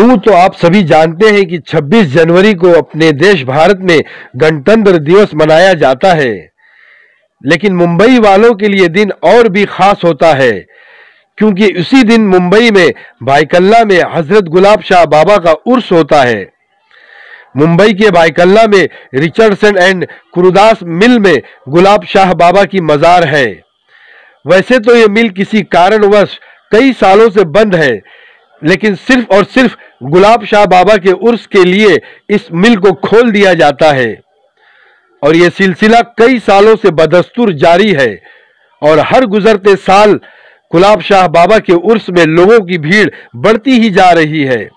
यूं तो आप सभी जानते हैं कि 26 जनवरी को अपने देश भारत में गणतंत्र दिवस मनाया जाता है, लेकिन मुंबई वालों के लिए दिन और भी खास होता है, क्योंकि उसी दिन मुंबई में भाईकल्ला में हजरत गुलाब शाह बाबा का उर्स होता है। मुंबई के भाईकल्ला में रिचर्डसन एंड कुरुदास मिल में गुलाब शाह बाबा की मजार है। वैसे तो यह मिल किसी कारणवश कई सालों से बंद है, लेकिन सिर्फ और सिर्फ गुलाब शाह बाबा के उर्स के लिए इस मिल को खोल दिया जाता है और यह सिलसिला कई सालों से बदस्तूर जारी है और हर गुजरते साल गुलाब शाह बाबा के उर्स में लोगों की भीड़ बढ़ती ही जा रही है।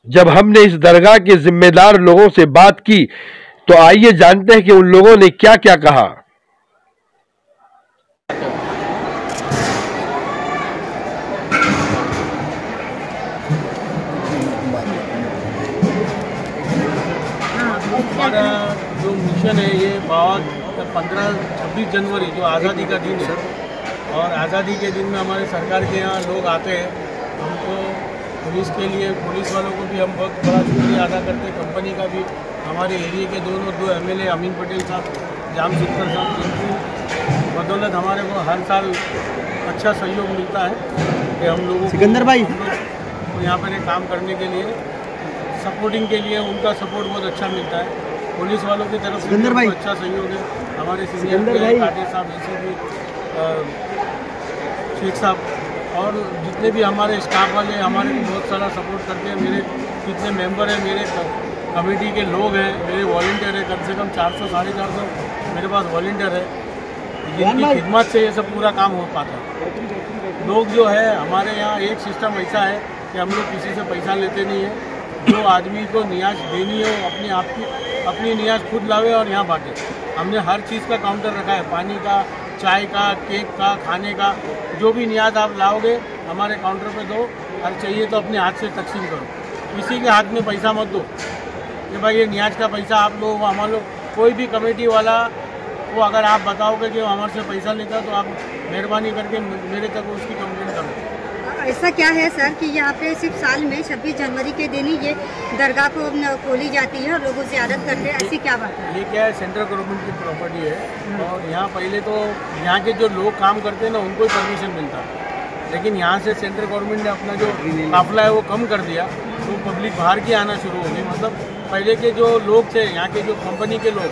जब हमने इस दरगाह के जिम्मेदार लोगों से बात की तो आइए जानते हैं कि उन लोगों ने क्या क्या कहा। हमारा जो मिशन है ये 26 जनवरी जो आज़ादी का दिन है और आज़ादी के दिन में हमारे सरकार के यहाँ लोग आते हैं। हमको पुलिस के लिए पुलिस वालों को भी हम बहुत बड़ा शुक्रिया अदा करते हैं, कंपनी का भी, हमारे एरिया के दो एमएलए अमीन पटेल साहब, जाम सिद्धर साहब, इनकी बदौलत हमारे को हर साल अच्छा सहयोग मिलता है कि हम लोगों सिकंदर भाई को यहाँ पर काम करने के लिए सपोर्टिंग के लिए उनका सपोर्ट बहुत अच्छा मिलता है। पुलिस वालों की तरफ से अच्छा सहयोग है। हमारे सीनियर काटे साहब, एसीपी शेख साहब और जितने भी हमारे स्टाफ वाले हमारे को बहुत सारा सपोर्ट करते हैं। मेरे कितने मेंबर हैं, मेरे कमेटी के लोग हैं, मेरे वॉलंटियर है, कम से कम 400-450 मेरे पास वॉलंटियर है, जिनकी खिदमत से ये सब पूरा काम हो पाता है। लोग जो है हमारे यहाँ एक सिस्टम ऐसा है कि हम लोग किसी से पैसा लेते नहीं है। जो आदमी को नियाज देनी है वो अपनी नियाज खुद लावे और यहाँ बांटे। हमने हर चीज़ का काउंटर रखा है, पानी का, चाय का, केक का, खाने का, जो भी नियाज आप लाओगे हमारे काउंटर पे दो और चाहिए तो अपने हाथ से तकसीम करो। किसी के हाथ में पैसा मत दो कि भाई ये नियाज का पैसा आप लोग हमारे लोग, कोई भी कमेटी वाला वो अगर आप बताओगे कि वो हमारे से पैसा लेता तो आप मेहरबानी करके मेरे तक उसकी कंप्लेंट करो। ऐसा क्या है सर कि यहाँ पे सिर्फ साल में 26 जनवरी के दिन ही ये दरगाह को खोली जाती है और लोगों से आदत करते हैं, ऐसी क्या बात है? ये क्या है, सेंट्रल गवर्नमेंट की प्रॉपर्टी है और यहाँ पहले तो यहाँ के जो लोग काम करते हैं ना उनको ही परमिशन मिलता है, लेकिन यहाँ से सेंट्रल गवर्नमेंट ने अपना जो काफिला है वो कम कर दिया तो पब्लिक बाहर की आना शुरू हो गई। मतलब पहले के जो लोग थे यहाँ के जो कंपनी के लोग,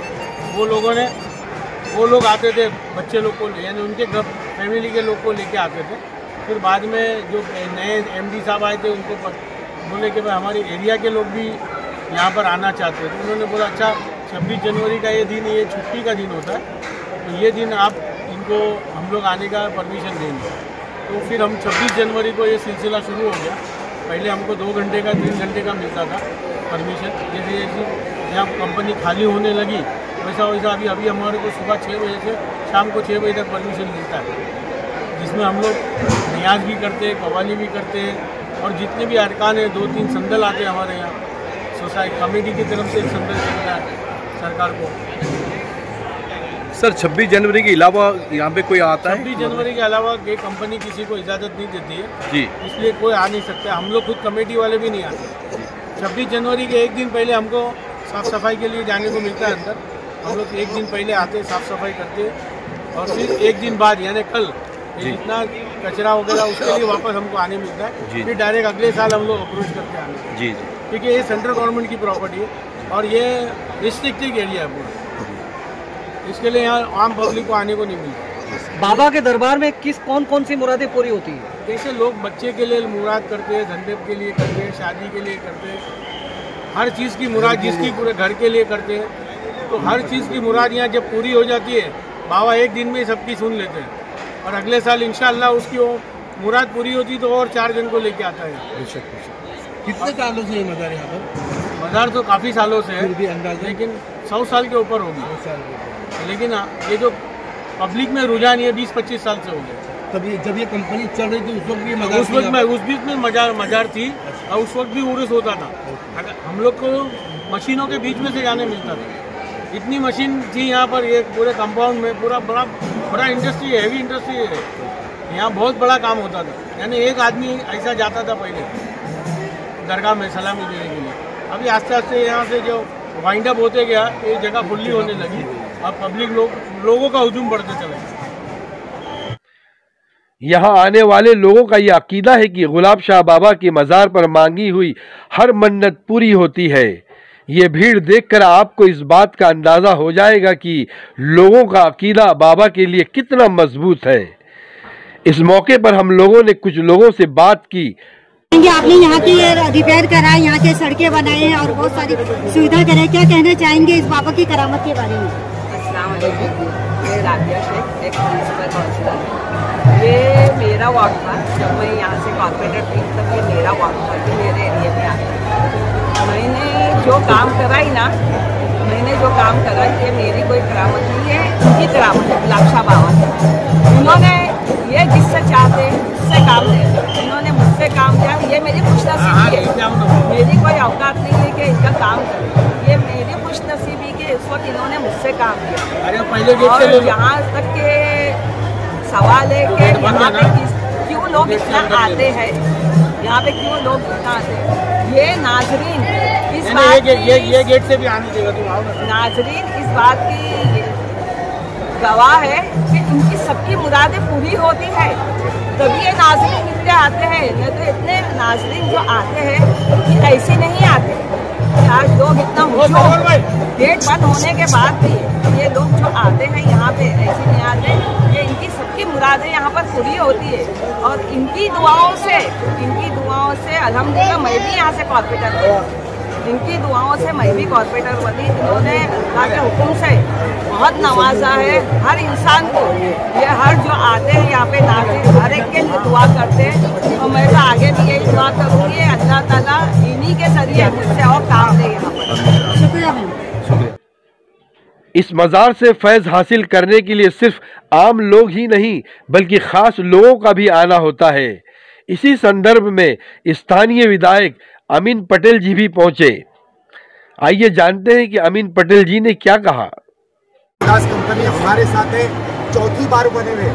वो लोग आते थे बच्चे लोग को, यानी उनके घर फैमिली के लोग को लेके आते थे। फिर बाद में जो नए एमडी साहब आए थे उनको बोले कि भाई हमारे एरिया के लोग भी यहाँ पर आना चाहते हैं, तो उन्होंने बोला अच्छा 26 जनवरी का ये दिन, ये छुट्टी का दिन होता है, तो ये दिन आप इनको हम लोग आने का परमिशन देंगे। तो फिर हम 26 जनवरी को ये सिलसिला शुरू हो गया। पहले हमको 2 घंटे का 3 घंटे का मिलता था परमिशन, जैसे यहाँ कंपनी खाली होने लगी वैसा अभी हमारे को सुबह 6 बजे से शाम को 6 बजे तक परमिशन मिलता है, जिसमें हम लोग नियाज भी करते हैं, कव्वाली भी करते हैं और जितने भी अरकान हैं 2-3 संदल आते हैं हमारे यहाँ। सोसाइटी कमेटी की तरफ से संदल चलता है सरकार को। सर 26 जनवरी के अलावा यहाँ पे कोई आता है? 26 जनवरी के अलावा ये कंपनी किसी को इजाज़त नहीं देती है जी, इसलिए कोई आ नहीं सकता। हम लोग खुद कमेटी वाले भी नहीं आते। 26 जनवरी के एक दिन पहले हमको साफ़ सफाई के लिए जाने को मिलता है अंदर। हम लोग एक दिन पहले आते, साफ़ सफाई करते और फिर एक दिन बाद यानी कल जितना कचरा वगैरह उसके लिए वापस हमको आने मिलता है। फिर डायरेक्ट अगले साल हम लोग अप्रोच करके आने जी, क्योंकि ये सेंट्रल गवर्नमेंट की प्रॉपर्टी है और ये रिस्ट्रिक्टेड एरिया है पूरा, इसके लिए यहाँ आम पब्लिक को आने को नहीं मिलता। बाबा के दरबार में कौन सी मुरादें पूरी होती है? जैसे लोग बच्चे के लिए मुराद करते हैं, धंधे के लिए करते हैं, शादी के लिए करते हैं, हर चीज़ की मुराद जिसकी पूरे घर के लिए करते हैं, तो हर चीज़ की मुराद यहाँ जब पूरी हो जाती है बाबा एक दिन में सबकी सुन लेते हैं और अगले साल इंशाअल्लाह उसकी वो मुराद पूरी होती तो और 4 जन को लेके आता है। कितने सालों से ये मज़ार यहाँ पर? मज़ार तो काफ़ी सालों से है, लेकिन 100 साल के ऊपर होगी। लेकिन ये जो पब्लिक में रुझान ये 20-25 साल से हो गया। तभी जब ये कंपनी चल रही थी उस वक्त भी उस बीच में मज़ार थी और उस वक्त भी उर्स होता था। हम लोग को मशीनों के बीच में से जाने मिलता था, इतनी मशीन थी यहाँ पर। ये पूरे कंपाउंड में पूरा बड़ा इंडस्ट्री है, हैवी इंडस्ट्री है। यहाँ बहुत बड़ा काम होता था, यानी एक आदमी ऐसा जाता था पहले दरगाह में सलामी देने के लिए। अभी आस्ते आस्ते यहाँ से जो वाइंड अप होते गया ये जगह खुली होने लगी, अब पब्लिक लोगों का हुजूम बढ़ते चले। यहाँ आने वाले लोगों का यह अकीदा है कि गुलाब शाह बाबा की मज़ार पर मांगी हुई हर मन्नत पूरी होती है। ये भीड़ देखकर आपको इस बात का अंदाजा हो जाएगा कि लोगों का अकीदा बाबा के लिए कितना मजबूत है। इस मौके पर हम लोगों ने कुछ लोगों से बात की। आपने यहाँ की रिपेयर कराए, यहाँ के सड़कें बनाए हैं और बहुत सारी सुविधा कराई, क्या कहना चाहेंगे इस बाबा की करामत के बारे में? अस्सलाम वालेकुम, मैं राबिया शेख, एक म्यूनसिपल काउंसिलर। ये मेरा वार्ड था, जब मैं यहाँ से कॉर्पोरेटर थी तब ये मेरा वार्ड था, ये मेरे एरिया में आता। मैंने जो काम कराई ना, ये मेरी कोई करामत नहीं है, इनकी करामत है गुलाब शाह बाबा की। उन्होंने ये जिससे चाहते उससे काम दिया, इन्होंने मुझसे काम दिया, ये मेरी खुशनसीबी है। मेरी कोई औकात नहीं है कि इनका काम करें, ये मेरी खुशनसीबी के इस वक्त इन्होंने मुझसे काम दिया। और यहाँ तक के सवाल है कि यहाँ पे क्यों लोग इतना आते हैं, यहाँ पे क्यों लोग इतना आते हैं। ये नाजरीन इस बात ये गेट से भी आने देगा तुम आओ ना। नाजरीन इस बात की गवाह है कि इनकी सबकी मुरादें पूरी होती है, तभी ये नाजरीन इतने आते हैं। नहीं तो इतने नाजरीन जो आते हैं ये ऐसे नहीं आते। आज लोग इतना गेट बंद होने के बाद भी ये लोग जो आते हैं यहाँ पे ऐसे नहीं आते, ये इनकी सबकी मुरादें यहाँ पर पूरी होती है। और इनकी दुआओं से अल्हम्दुलिल्लाह मैं भी यहाँ से कॉर्पोरेटर हूँ, इनकी दुआओं से मैं भी कॉर्पोरेटर बनी। इन्होंने अल्लाह के हुक्म से बहुत नवाजा है हर इंसान को। ये हर जो आते हैं यहाँ पे नाज़रीन हर एक के लिए दुआ करते हैं, और मैं तो आगे भी यही दुआ करूँगी अल्लाह ताला इन्हीं के जरिए मुझसे और काम दे यहाँ पर। शुक्रिया मैम। इस मज़ार से फैज़ हासिल करने के लिए सिर्फ आम लोग ही नहीं बल्कि ख़ास लोगों का भी आना होता है। इसी संदर्भ में स्थानीय विधायक अमीन पटेल जी भी पहुंचे। आइए जानते हैं कि अमीन पटेल जी ने क्या कहा। विकास कंपनी हमारे साथ है, चौथी बार बने हुए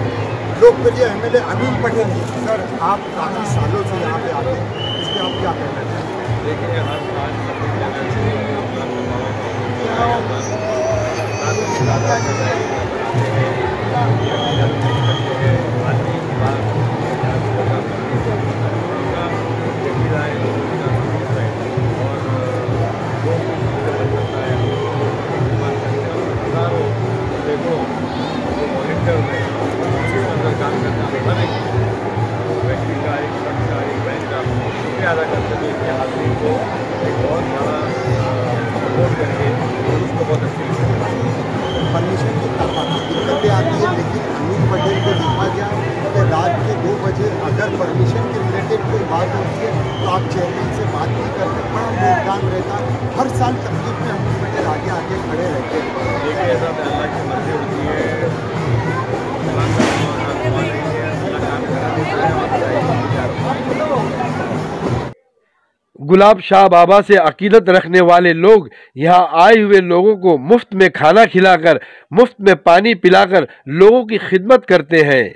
लोकप्रिय एमएलए अमीन पटेल जी। सर आप काफी सालों से यहाँ पे आते हैं, इसके आप क्या कहना चाहेंगे? देखिए हर अदा करते हुए इसके हाथी को एक बहुत बड़ा सपोर्ट करके उसको बहुत अच्छी परमिशन की दिक्कतें आती है, लेकिन अमीन पटेल को देखा गया कि रात के 2 बजे अगर परमिशन के रिलेटेड कोई बात होती है तो आप चेयरमैन से बात नहीं करते, बड़ा योगदान रहता। हर साल तकलीफ में अमीन पटेल आगे आगे खड़े रहते हैं। देखिए ऐसा अल्लाह की मर्जी होती है, गुलाब शाह बाबा से अकीदत रखने वाले लोग यहाँ आए हुए लोगों को मुफ्त में खाना खिलाकर, मुफ्त में पानी पिलाकर लोगों की खिदमत करते हैं।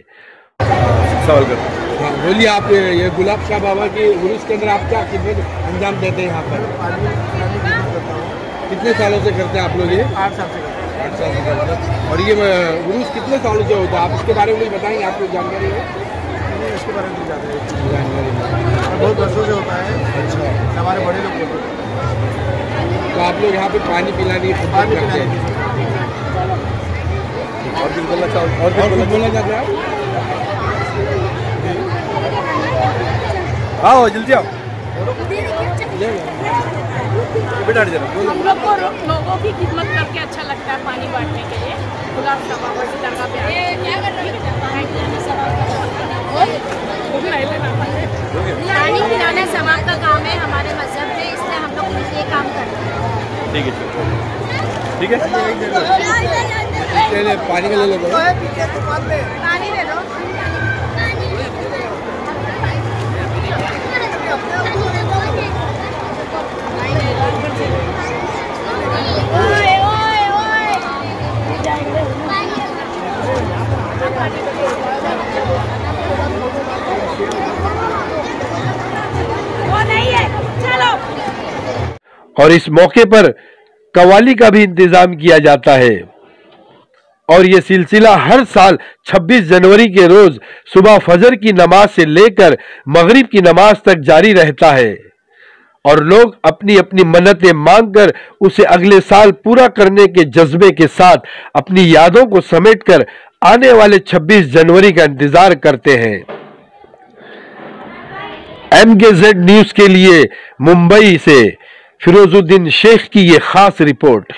सवाल करते हाँ, बोलिए आप ये गुलाब शाह बाबा की उर्स के अंदर आप क्या खिदमत अंजाम देते हैं यहाँ पर? कितने सालों से करते हैं आप लोग ये? 8 साल से करते हैं। 8 साल से करते हैं। और ये उर्स कितने सालों से होता है, आप इसके बारे में कुछ बताएंगे? आपको जानकारी है? इसके बारे में जानकारी बहुत वर्षों से होता है। अच्छा, हमारे बड़े लोग बोलते हैं। तो आप लोग यहाँ पे पानी पिलाने की पानी करते हैं। और कुछ बोलना चाहते हैं? और कुछ बोलना चाहते हैं आप? आओ जल्दी आओ बेटा। हम लोग को लोगों की खिदमत करके अच्छा लगता है, पानी बांटने के लिए गुलाब शाह बाबा की दरगाह पानी पिलाना समाज का काम है, हमारे मजहब में, इसलिए हम लोग ये काम करते हैं। ठीक है ठीक है, पानी का ले लो, पानी ले लो। वो नहीं है। और इस मौके पर कव्वाली का भी इंतजाम किया जाता है और ये सिलसिला हर साल 26 जनवरी के रोज सुबह फजर की नमाज से लेकर मगरिब की नमाज तक जारी रहता है और लोग अपनी अपनी मन्नतें मांगकर उसे अगले साल पूरा करने के जज्बे के साथ अपनी यादों को समेटकर आने वाले 26 जनवरी का इंतजार करते हैं। MKZ न्यूज के लिए मुंबई से फिरोजुद्दीन शेख की ये खास रिपोर्ट।